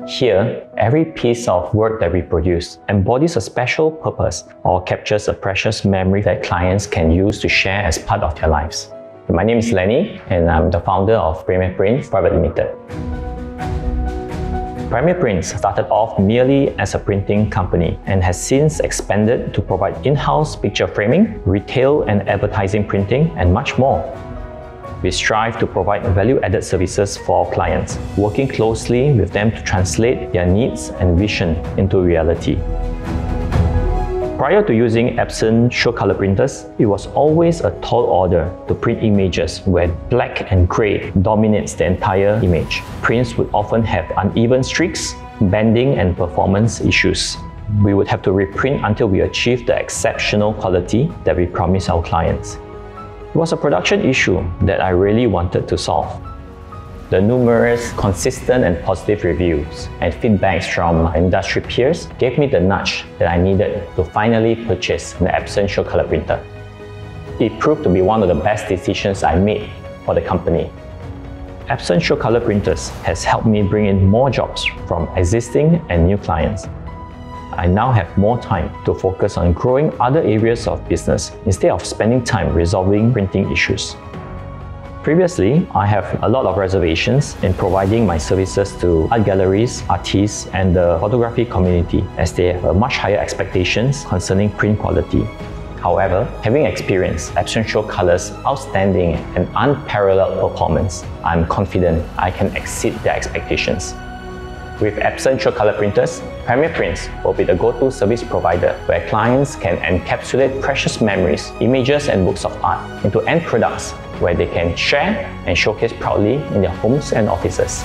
Here, every piece of work that we produce embodies a special purpose or captures a precious memory that clients can use to share as part of their lives. My name is Lenny, and I'm the founder of Premiere Prints Private Limited. Premiere Prints started off merely as a printing company and has since expanded to provide in-house picture framing, retail and advertising printing, and much more. We strive to provide value-added services for our clients, working closely with them to translate their needs and vision into reality. Prior to using Epson SureColor printers, it was always a tall order to print images where black and grey dominates the entire image. Prints would often have uneven streaks, bending and performance issues. We would have to reprint until we achieved the exceptional quality that we promised our clients. It was a production issue that I really wanted to solve. The numerous consistent and positive reviews and feedbacks from industry peers gave me the nudge that I needed to finally purchase the Epson SureColor printer. It proved to be one of the best decisions I made for the company. Epson SureColor printers has helped me bring in more jobs from existing and new clients. I now have more time to focus on growing other areas of business instead of spending time resolving printing issues. Previously, I have a lot of reservations in providing my services to art galleries, artists, and the photography community, as they have much higher expectations concerning print quality. However, having experienced Epson SureColor's outstanding and unparalleled performance, I'm confident I can exceed their expectations. With Epson SureColor printers, Premiere Prints will be the go-to service provider where clients can encapsulate precious memories, images, and works of art into end products where they can share and showcase proudly in their homes and offices.